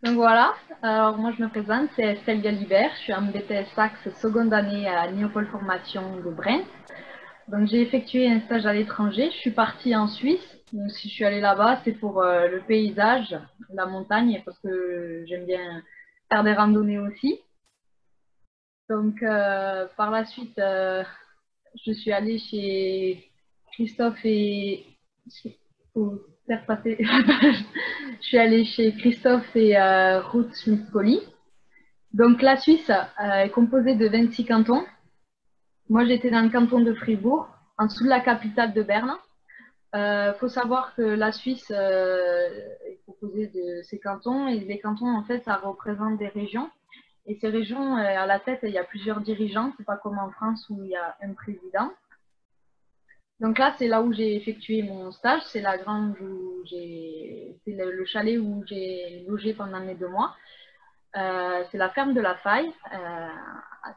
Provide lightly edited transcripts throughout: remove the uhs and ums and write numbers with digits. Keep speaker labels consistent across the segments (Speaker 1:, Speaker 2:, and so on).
Speaker 1: Donc voilà, alors moi je me présente, c'est Estelle Galibert, je suis en BTS Axe seconde année à Néopole Formation de Brent. Donc j'ai effectué un stage à l'étranger, je suis partie en Suisse, donc si je suis allée là-bas c'est pour le paysage, la montagne, parce que j'aime bien faire des randonnées aussi. Donc par la suite, je suis allée chez Christophe et... Faut faire passer la page. Je suis allée chez Christophe et Ruth Schmidt-Poli. Donc la Suisse est composée de 26 cantons. Moi j'étais dans le canton de Fribourg, en dessous de la capitale de Berne. Il faut savoir que la Suisse est composée de ces cantons et les cantons en fait ça représente des régions. Et ces régions, à la tête, il y a plusieurs dirigeants, c'est pas comme en France où il y a un président. Donc là, c'est là où j'ai effectué mon stage, c'est la grange où c'est le chalet où j'ai logé pendant mes 2 mois. C'est la ferme de la Faille.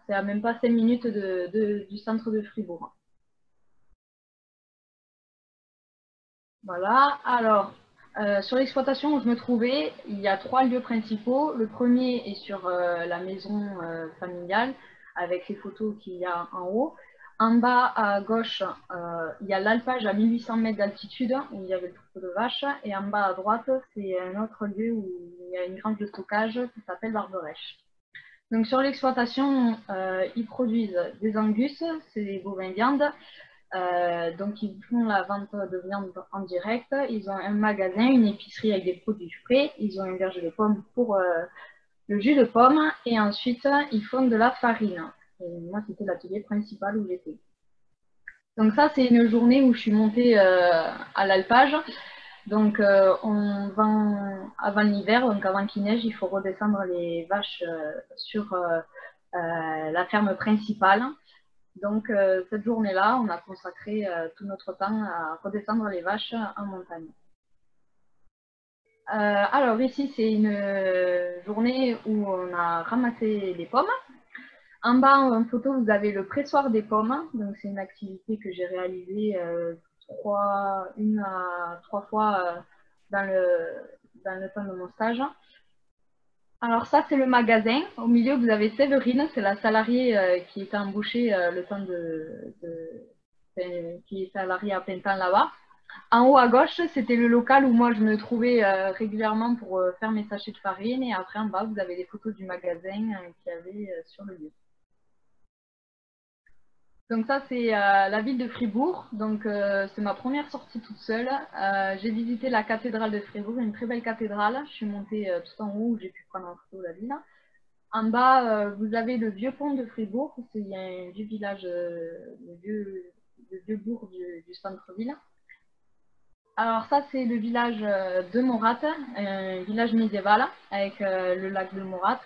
Speaker 1: C'est à même pas 5 minutes du centre de Fribourg. Voilà. Alors, sur l'exploitation où je me trouvais, il y a 3 lieux principaux. Le premier est sur la maison familiale, avec les photos qu'il y a en haut. En bas à gauche, il y a l'alpage à 1800 mètres d'altitude, où il y avait le troupeau de vaches. Et en bas à droite, c'est un autre lieu où il y a une grange de stockage qui s'appelle l'Arberèche. Donc sur l'exploitation, ils produisent des angus, c'est des bovins viande. Donc ils font la vente de viande en direct. Ils ont un magasin, une épicerie avec des produits frais. Ils ont un verger de pommes pour le jus de pomme. Et ensuite, ils font de la farine. Et moi, c'était l'atelier principal où j'étais. Donc ça, c'est une journée où je suis montée à l'alpage. Donc on vend avant l'hiver, donc avant qu'il neige, il faut redescendre les vaches sur la ferme principale. Donc cette journée-là, on a consacré tout notre temps à redescendre les vaches en montagne. Alors ici, c'est une journée où on a ramassé les pommes. En bas, en photo, vous avez le pressoir des pommes. Donc c'est une activité que j'ai réalisée 1 à 3 fois dans le temps de mon stage. Alors ça, c'est le magasin. Au milieu, vous avez Séverine, c'est la salariée qui était embauchée le temps qui est salariée à plein temps là-bas. En haut à gauche, c'était le local où moi je me trouvais régulièrement pour faire mes sachets de farine. Et après, en bas, vous avez des photos du magasin qu'il y avait sur le lieu. Donc ça, c'est la ville de Fribourg. Donc c'est ma première sortie toute seule. J'ai visité la cathédrale de Fribourg, une très belle cathédrale. Je suis montée tout en haut où j'ai pu prendre en photo la ville. En bas, vous avez le vieux pont de Fribourg. Il y a un vieux village, le vieux bourg du centre-ville. Alors ça, c'est le village de Morat, un village médiéval avec le lac de Morat.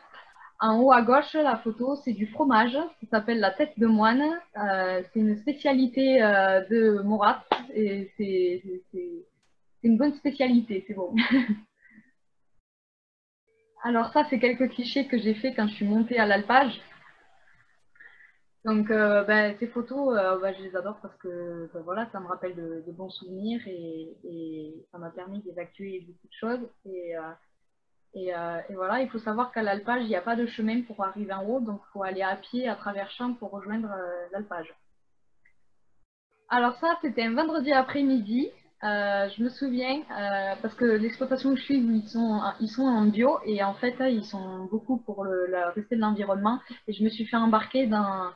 Speaker 1: En haut à gauche, la photo, c'est du fromage. Ça s'appelle la tête de moine. C'est une spécialité de Morat et c'est une bonne spécialité, c'est bon. Alors ça, c'est quelques clichés que j'ai fait quand je suis montée à l'alpage. Donc, ces photos, je les adore parce que voilà, ça me rappelle de bons souvenirs et ça m'a permis d'évacuer beaucoup de choses. Et voilà, il faut savoir qu'à l'alpage, il n'y a pas de chemin pour arriver en haut, donc il faut aller à pied à travers champs pour rejoindre l'alpage. Alors ça, c'était un vendredi après-midi. Je me souviens, parce que l'exploitation où je suis, ils sont en bio et en fait, ils sont beaucoup pour le respect de l'environnement. Et je me suis fait embarquer dans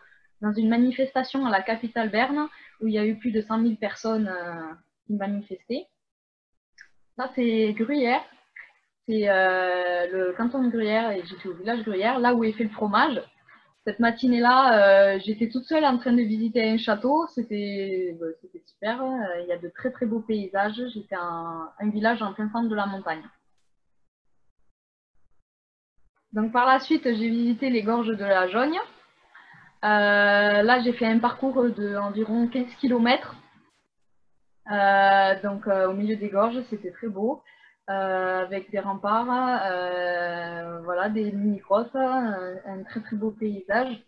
Speaker 1: une manifestation à la capitale Berne où il y a eu plus de 100 000 personnes qui manifestaient. Ça, c'est Gruyère. C'est le canton de Gruyère et j'étais au village Gruyère, là où est fait le fromage. Cette matinée-là, j'étais toute seule en train de visiter un château. C'était super. Il y a de très très beaux paysages. J'étais un village en plein centre de la montagne. Donc par la suite, j'ai visité les gorges de la Jogne. Là, j'ai fait un parcours d'environ 15 km. Au milieu des gorges, c'était très beau. Avec des remparts, voilà, des mini-crosses, un très très beau paysage.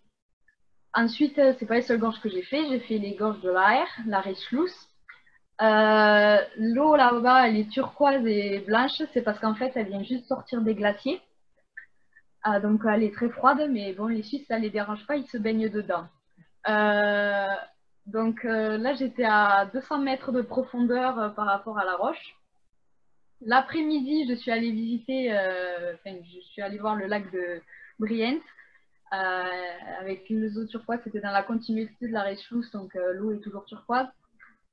Speaker 1: Ensuite, c'est pas les seules gorges que j'ai fait les gorges de l'Aer, la Reichsluss. L'eau là-bas, elle est turquoise et blanche, c'est parce qu'en fait, elle vient juste sortir des glaciers. Donc elle est très froide, mais bon, les Suisses, ça les dérange pas, ils se baignent dedans. Euh, là, j'étais à 200 mètres de profondeur par rapport à la roche. L'après-midi, je suis allée visiter, je suis allée voir le lac de Brienz avec les eaux turquoises. C'était dans la continuité de la Reichsfluss, donc l'eau est toujours turquoise.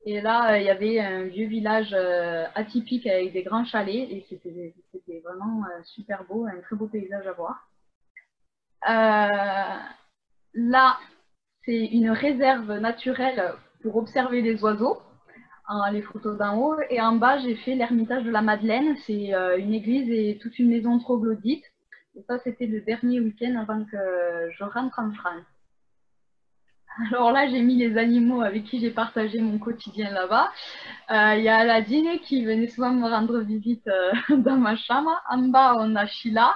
Speaker 1: Et là, il y avait un vieux village atypique avec des grands chalets et c'était vraiment super beau, un très beau paysage à voir. Euh, Là, c'est une réserve naturelle pour observer les oiseaux, hein, les photos d'en haut. Et en bas, j'ai fait l'ermitage de la Madeleine. C'est une église et toute une maison troglodyte. Et ça, c'était le dernier week-end avant que je rentre en France. Alors là, j'ai mis les animaux avec qui j'ai partagé mon quotidien là-bas. Il y a Aladine qui venait souvent me rendre visite dans ma chambre. En bas, on a Sheila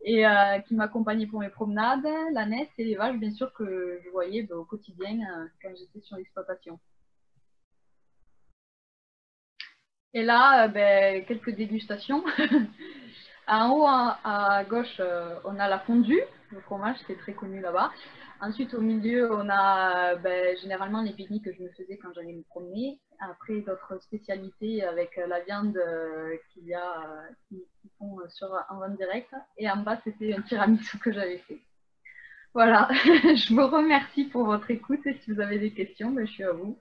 Speaker 1: et qui m'accompagnait pour mes promenades, la Ness et les vaches, bien sûr, que je voyais au quotidien quand j'étais sur l'exploitation. Et là, quelques dégustations. En haut, à gauche, on a la fondue, le fromage qui est très connu là-bas. Ensuite, au milieu, on a généralement les pique-niques que je me faisais quand j'allais me promener. Après, d'autres spécialités avec la viande qu'il y a, qui font en vente directe. Et en bas, c'était un tiramisu que j'avais fait. Voilà, je vous remercie pour votre écoute et si vous avez des questions, je suis à vous.